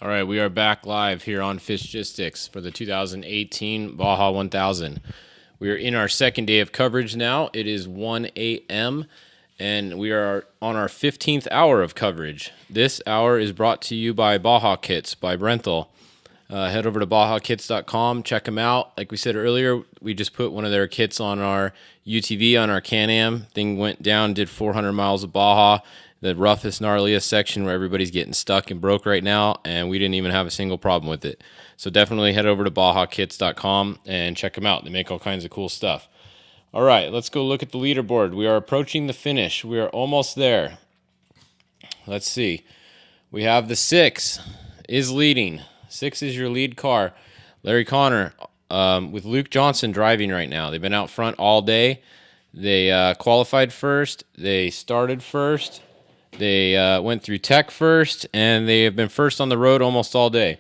All right, we are back live here on Fishgistics for the 2018 Baja 1000. We are in our second day of coverage now. It is 1 a.m. and we are on our 15th hour of coverage. This hour is brought to you by Baja Kits by Brenthal. Head over to BajaKits.com, check them out. Like we said earlier, we just put one of their kits on our UTV on our Can-Am. Thing went down, did 400 miles of Baja, the roughest, gnarliest section where everybody's getting stuck and broke right now, and we didn't even have a single problem with it. So definitely head over to BajaKits.com and check them out. They make all kinds of cool stuff. All right, let's go look at the leaderboard. We are approaching the finish. We are almost there. Let's see. We have the 6 is leading. 6 is your lead car. Larry Connor with Luke Johnson driving right now. They've been out front all day. They qualified first. They started first. They went through tech first, and they have been first on the road almost all day.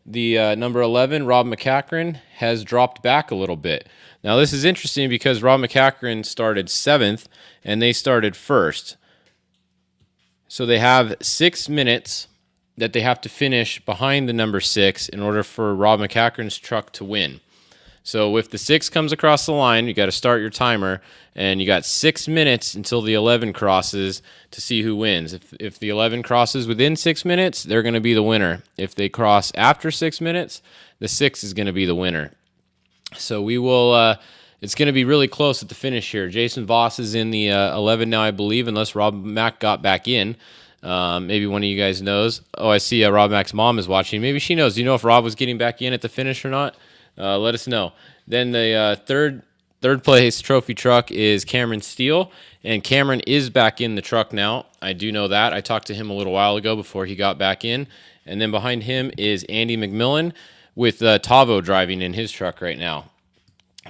The number 11, Rob McCachran, has dropped back a little bit. Now, this is interesting because Rob McCachran started 7th, and they started first. So they have 6 minutes that they have to finish behind the number 6 in order for Rob McCachran's truck to win. So if the 6 comes across the line, you got to start your timer, and you got 6 minutes until the 11 crosses to see who wins. If the 11 crosses within 6 minutes, they're going to be the winner. If they cross after 6 minutes, the 6 is going to be the winner. So we will. It's going to be really close at the finish here. Jason Voss is in the 11 now, I believe, unless Rob Mack got back in. Maybe one of you guys knows. Oh, I see Rob Mack's mom is watching. Maybe she knows. Do you know if Rob was getting back in at the finish or not? Let us know. Then the third place trophy truck is Cameron Steele, and Cameron is back in the truck now. I do know that. I talked to him a little while ago before he got back in. And then behind him is Andy McMillan with Tavo driving in his truck right now.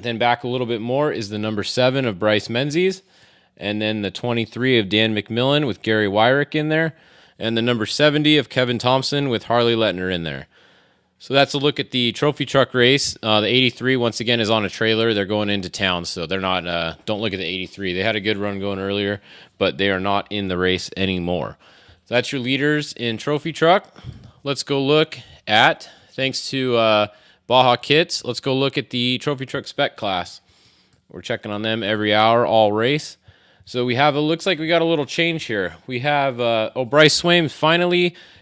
Then back a little bit more is the number 7 of Bryce Menzies, and then the 23 of Dan McMillan with Gary Wyrick in there, and the number 70 of Kevin Thompson with Harley Lettner in there. So that's a look at the trophy truck race. The 83, once again, is on a trailer. They're going into town, so they're not. Don't look at the 83. They had a good run going earlier, but they are not in the race anymore. So that's your leaders in trophy truck. Let's go look at, thanks to Baja Kits, let's go look at the trophy truck spec class. We're checking on them every hour, all race. So we have, it looks like we got a little change here. We have, Bryce Swaim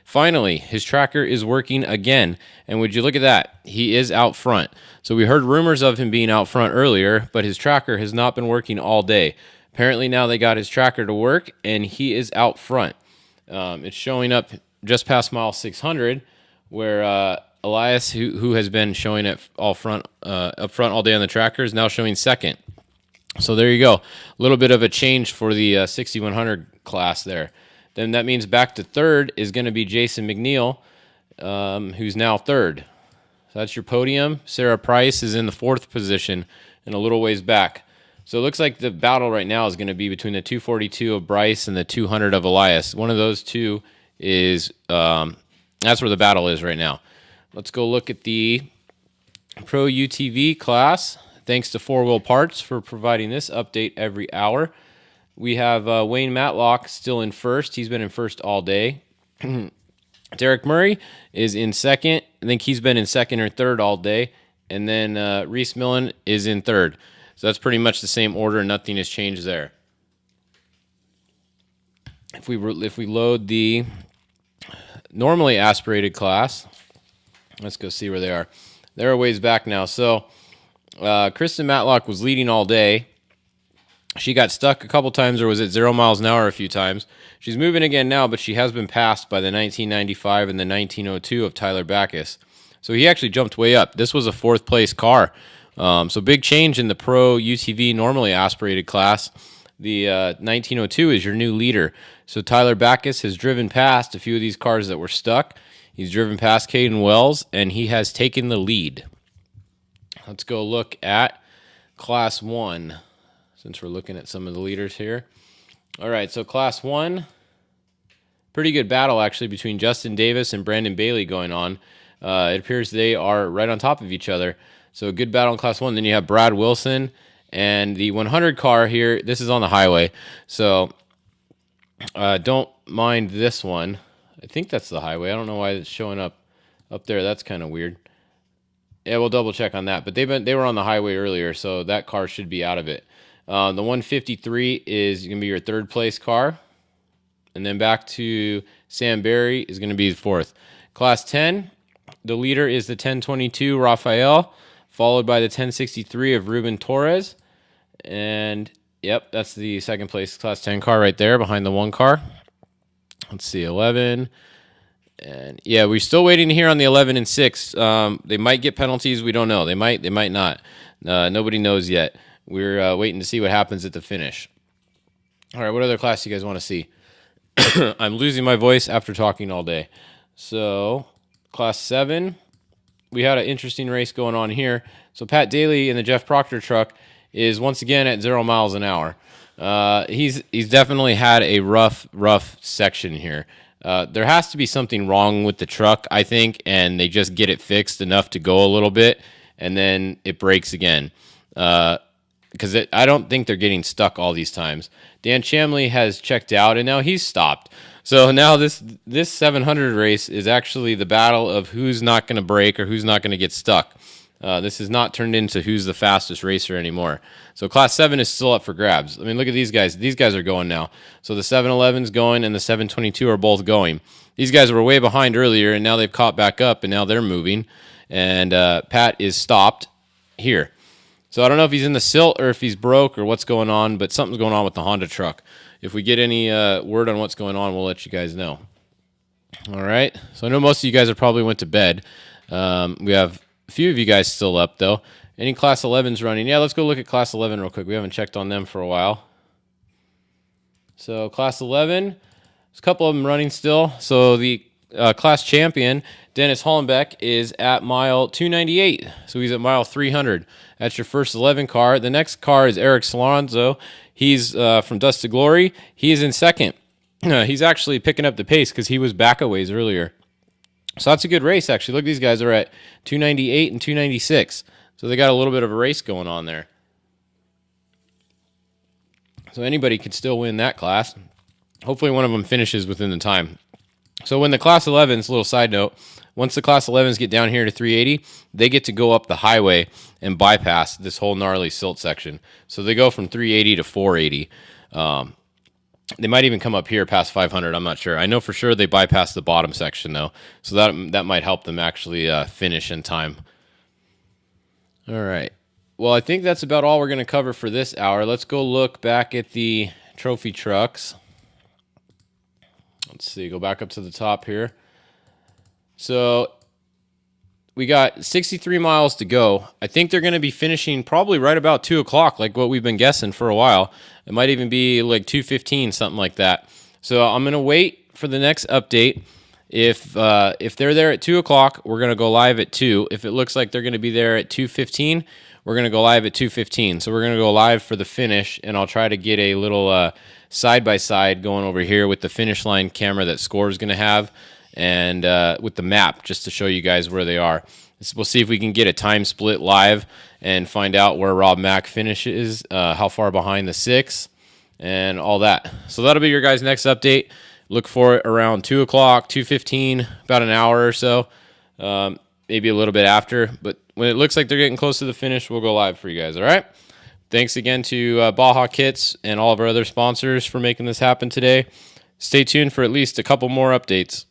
finally, his tracker is working again. And would you look at that? He is out front. So we heard rumors of him being out front earlier, but his tracker has not been working all day. Apparently now they got his tracker to work, and he is out front. It's showing up just past mile 600, where Elias, who has been showing it up front all day on the tracker, is now showing second. So there you go. A little bit of a change for the 6100 class there. Then that means back to third is going to be Jason McNeil, who's now third. So that's your podium. Sarah Price is in the 4th position and a little ways back. So it looks like the battle right now is going to be between the 242 of Bryce and the 200 of Elias. One of those two is, that's where the battle is right now. Let's go look at the Pro UTV class. Thanks to 4 Wheel Parts for providing this update every hour. We have Wayne Matlock still in first. He's been in first all day. Derek Murray is in second. I think he's been in second or third all day. And then Reese Millen is in third. So that's pretty much the same order. Nothing has changed there. If we load the normally aspirated class, let's go see where they are. They're a ways back now. So Kristen Matlock was leading all day. She got stuck a couple times, or was at 0 miles an hour a few times. She's moving again now, but she has been passed by the 1995 and the 1902 of Tyler Backus. So he actually jumped way up. This was a 4th place car. So big change in the Pro UTV normally aspirated class. The 1902 is your new leader. So Tyler Backus has driven past a few of these cars that were stuck. He's driven past Caden Wells, and he has taken the lead. Let's go look at Class 1, since we're looking at some of the leaders here. All right, so Class 1, pretty good battle, actually, between Justin Davis and Brandon Bailey going on. It appears they are right on top of each other. So a good battle in Class 1. Then you have Brad Wilson and the 100 car here. This is on the highway, so don't mind this one. I think that's the highway. I don't know why it's showing up up there. That's kind of weird. Yeah, we'll double check on that. But they were on the highway earlier, so that car should be out of it. The 153 is going to be your third place car. And then back to Sam Berry is going to be the fourth. Class 10, the leader is the 1022 Rafael, followed by the 1063 of Ruben Torres. And, yep, that's the second place Class 10 car right there behind the one car. Let's see, 11. And, yeah, we're still waiting to hear on the 11 and 6. They might get penalties. We don't know. They might not. Nobody knows yet. We're waiting to see what happens at the finish. All right, what other class do you guys want to see? I'm losing my voice after talking all day. So, Class 7, we had an interesting race going on here. So, Pat Daly in the Jeff Proctor truck is once again at 0 miles an hour. He's definitely had a rough section here. There has to be something wrong with the truck, I think, and they just get it fixed enough to go a little bit, and then it breaks again. Because I don't think they're getting stuck all these times. Dan Chamley has checked out, and now he's stopped. So now this 700 race is actually the battle of who's not going to break or who's not going to get stuck. This has not turned into who's the fastest racer anymore. So Class 7 is still up for grabs. I mean, look at these guys. These guys are going now. So the 711's going and the 722 are both going. These guys were way behind earlier, and now they've caught back up, and now they're moving. And Pat is stopped here. So I don't know if he's in the silt or if he's broke or what's going on, but something's going on with the Honda truck. If we get any word on what's going on, we'll let you guys know. All right. So I know most of you guys have probably went to bed. We have a few of you guys still up, though. Any Class 11s running? Yeah, let's go look at Class 11 real quick. We haven't checked on them for a while. So Class 11, there's a couple of them running still. So the class champion, Dennis Hollenbeck, is at mile 298. So he's at mile 300. That's your first 11 car. The next car is Eric Salonzo. He's from Dust to Glory. He is in second. He's actually picking up the pace because he was back a ways earlier. So that's a good race, actually. Look, these guys are at 298 and 296. So they got a little bit of a race going on there. So anybody could still win that class. Hopefully one of them finishes within the time. So when the Class 11s, little side note, once the Class 11s get down here to 380, they get to go up the highway and bypass this whole gnarly silt section. So they go from 380 to 480. They might even come up here past 500. I'm not sure. I know for sure they bypass the bottom section, though. So that might help them actually finish in time. All right. Well, I think that's about all we're going to cover for this hour. Let's go look back at the trophy trucks. Let's see. Go back up to the top here. So we got 63 miles to go. I think they're going to be finishing probably right about 2 o'clock, like what we've been guessing for a while. It might even be like 2:15, something like that. So I'm going to wait for the next update. If they're there at 2 o'clock, we're going to go live at 2. If it looks like they're going to be there at 2:15, we're going to go live at 2:15. So we're going to go live for the finish, and I'll try to get a little side-by-side going over here with the finish line camera that Score is going to have, and with the map just to show you guys where they are. We'll see if we can get a time split live and find out where Rob Mack finishes, how far behind the 6, and all that. So that'll be your guys' next update. Look for it around 2 o'clock, 2:15, about an hour or so, maybe a little bit after. But when it looks like they're getting close to the finish, we'll go live for you guys, all right? Thanks again to Baja Kits and all of our other sponsors for making this happen today. Stay tuned for at least a couple more updates.